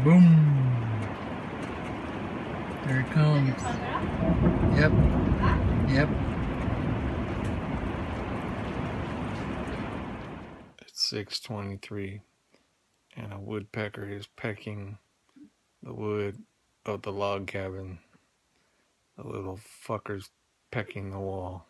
Boom. There it comes. Yep. Yep. It's 6:23 and a woodpecker is pecking the wood of the log cabin. The little fucker's pecking the wall.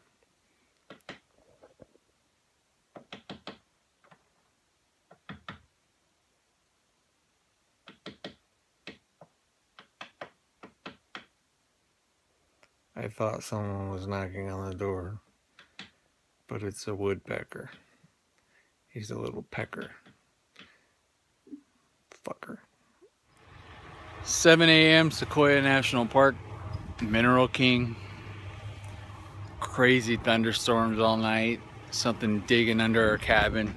I thought someone was knocking on the door, but it's a woodpecker. He's a little pecker. Fucker. 7 a.m. Sequoia National Park, Mineral King. Crazy thunderstorms all night. Something digging under our cabin.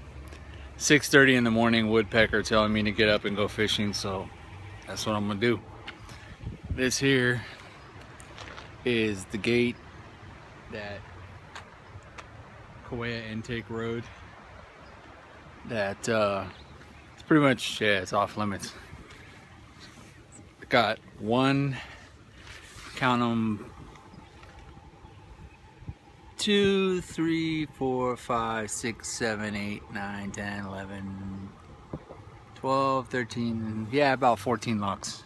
6:30 in the morning, woodpecker telling me to get up and go fishing, so that's what I'm gonna do. This here is the gate that Sequoia Intake Road that it's pretty much, yeah, it's off limits. Got one, count them, 2, 3, 4, 5, 6, 7, 8, 9, 10, 11, 12, 13, yeah, about 14 locks.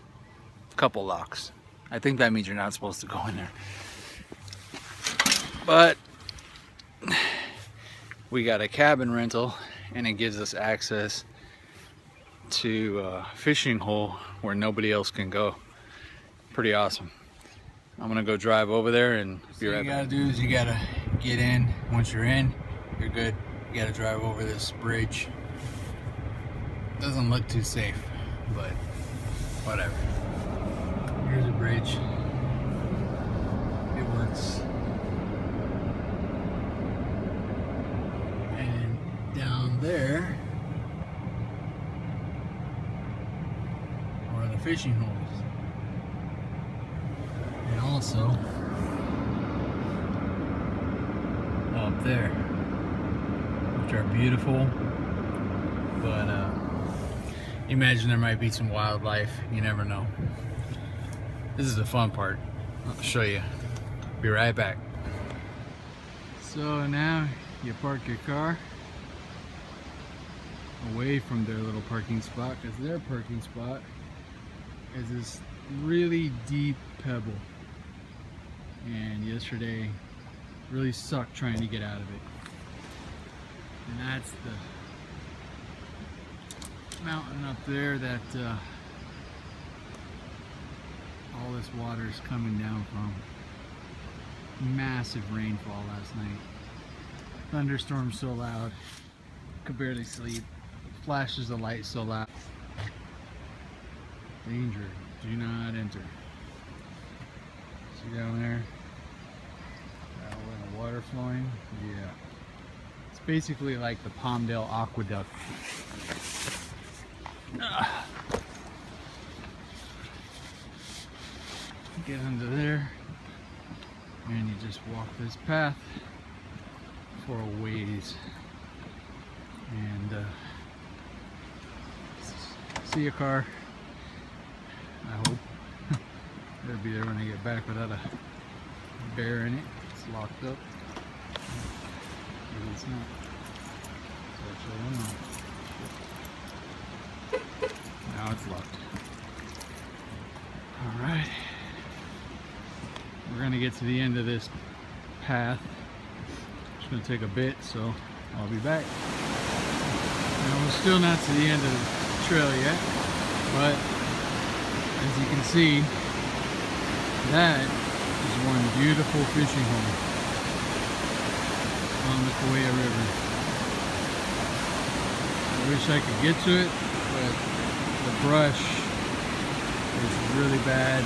A couple locks. I think that means you're not supposed to go in there. But we got a cabin rental and it gives us access to a fishing hole where nobody else can go. Pretty awesome. I'm gonna go drive over there and be right back. What you gotta do is you gotta get in. Once you're in, you're good. You gotta drive over this bridge. Doesn't look too safe, but whatever. Here's a bridge. It works. And down there are the fishing holes. And also up there, which are beautiful, but imagine there might be some wildlife. You never know. This is the fun part. I'll show you. Be right back. So now you park your car away from their little parking spot, because their parking spot is this really deep pebble. And yesterday really sucked trying to get out of it. And that's the mountain up there that all this water is coming down from. Massive rainfall last night. Thunderstorm so loud, could barely sleep. Flashes of light so loud. Danger, do not enter. See down there? That little water flowing? Yeah. It's basically like the Palmdale Aqueduct. Get under there and you just walk this path for a ways and see a car, I hope. It'll be there when I get back without a bear in it. It's locked up. Maybe it's not. So actually, now it's locked. Alright. We're gonna get to the end of this path. It's gonna take a bit, so I'll be back. Now we're still not to the end of the trail yet, but as you can see, that is one beautiful fishing hole on the Sequoia River. I wish I could get to it, but the brush is really bad.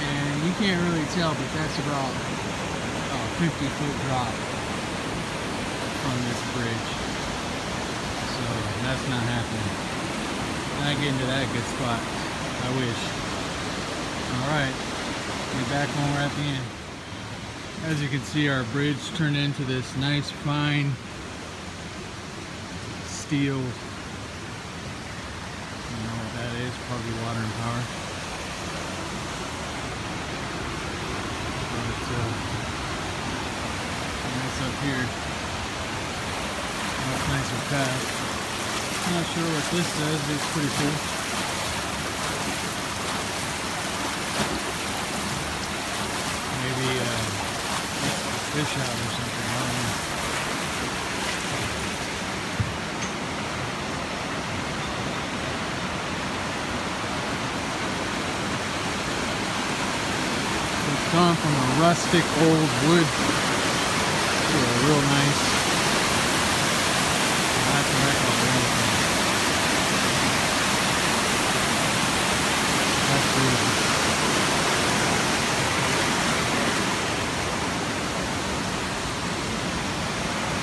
And you can't really tell, but that's about a 50-foot drop from this bridge. So that's not happening. Not getting to that good spot. I wish. Alright, be back when we're at the end. As you can see, our bridge turned into this nice fine steel. You know what that That's probably water and power. But nice up here. Much nicer path. Not sure what this does, but it's pretty cool. Maybe fish out or something. I don't know. It's gone from a rustic old wood to a real nice. That's a heck of a beautiful. That's beautiful.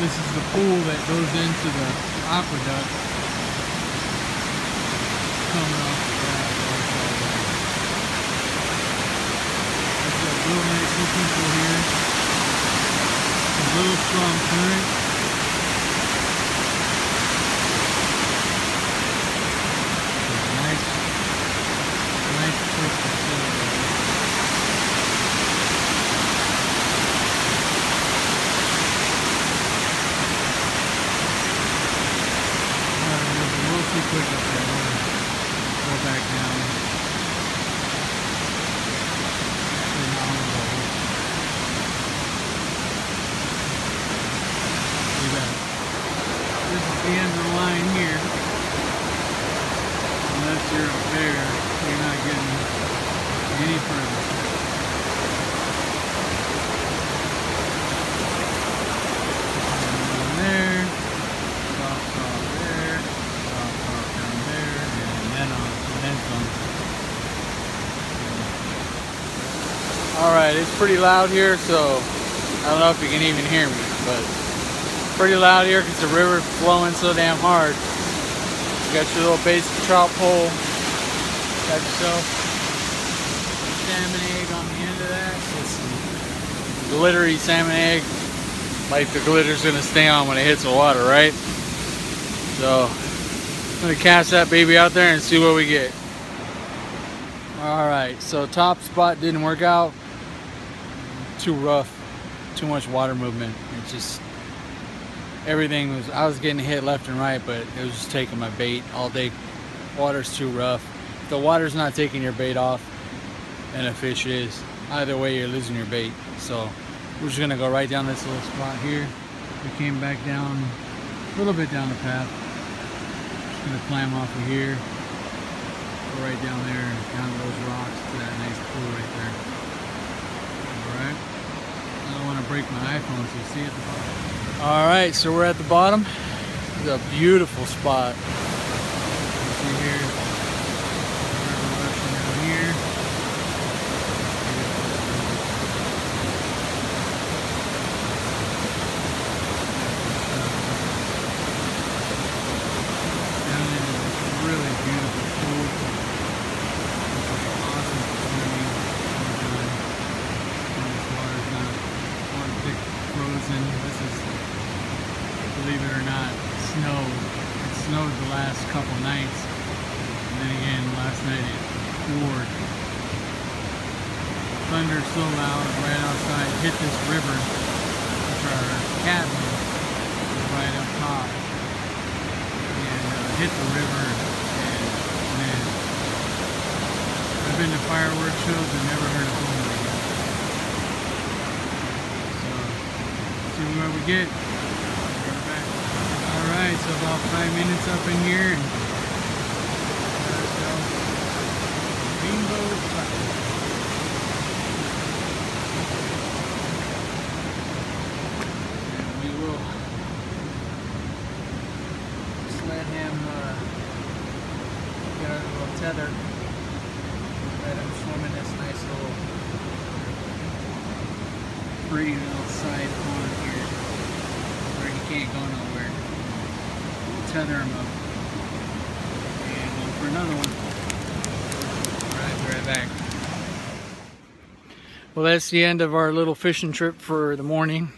This is the pool that goes into the aqueduct coming off the ground. There's a real nice looking pool here. A little strong current. Nice place to sit. Quick up there. Go back down. This is the end of the line here. Unless you're up there, you're not getting any further. And there, soft there. Alright, it's pretty loud here, so I don't know if you can even hear me, but pretty loud here because the river's flowing so damn hard. You got your little basic trout pole, got yourself a salmon egg on the end of that. It's some glittery salmon egg, like the glitter's gonna stay on when it hits the water, right? So I'm gonna cast that baby out there and see what we get. Alright, so top spot didn't work out. Too rough, too much water movement. It just, everything was, I was getting hit left and right, but it was just taking my bait all day. Water's too rough. If the water's not taking your bait off, and a fish is, either way you're losing your bait. So we're just gonna go right down this little spot here. We came back down, a little bit down the path. Just gonna climb off of here, go right down there and down those rocks to that nice pool right there. Alright. I don't want to break my iPhone, so you see at the bottom. Alright, so we're at the bottom. It's a beautiful spot. You see here, river rushing down here. Down into this really beautiful pool. This is awesome for swimming. This water's not Arctic frozen. This is, believe it or not, snow. It snowed the last couple nights. And then again, last night it poured. Thunder's so loud right outside. Hit this river, which our cabin is right up top. And hit the river, and man, I've been to fireworks shows and never heard of thunder again. So, see what we get. Alright, so about 5 minutes up in here, and got ourselves a rainbow trout. And we will just let him get our little tether, let him swim in this nice little pretty little side pond here where he can't go nowhere. Tether him up and go for another one. Alright, be right back. Well, that's the end of our little fishing trip for the morning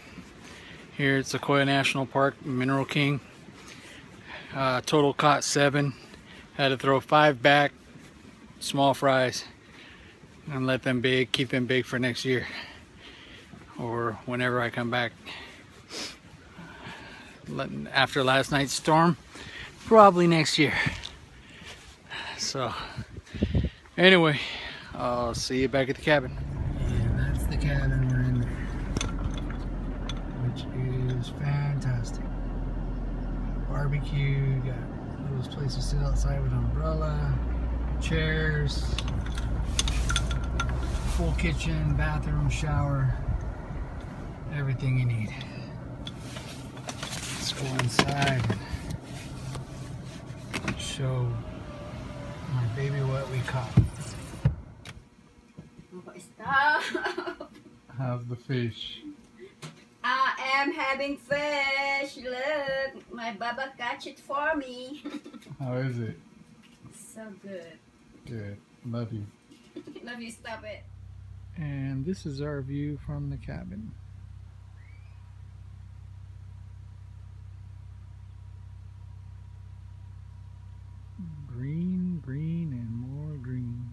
here at Sequoia National Park, Mineral King. Total caught 7. Had to throw 5 back small fries and let them big, keep them big for next year or whenever I come back. After last night's storm, probably next year. So anyway, I'll see you back at the cabin. And that's the cabin we're in there, which is fantastic. Barbecue, got those places to sit outside with an umbrella, chairs, full kitchen, bathroom, shower, everything you need. Let's go inside and show my baby what we caught. Stop! How's the fish? I am having fish. Look, my Baba catch it for me. How is it? So good. Good. Love you. Love you. Stop it. And this is our view from the cabin. Green, green, and more green.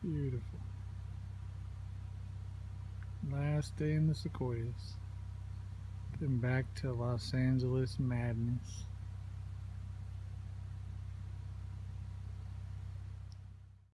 Beautiful. Last day in the Sequoias. Then back to Los Angeles madness.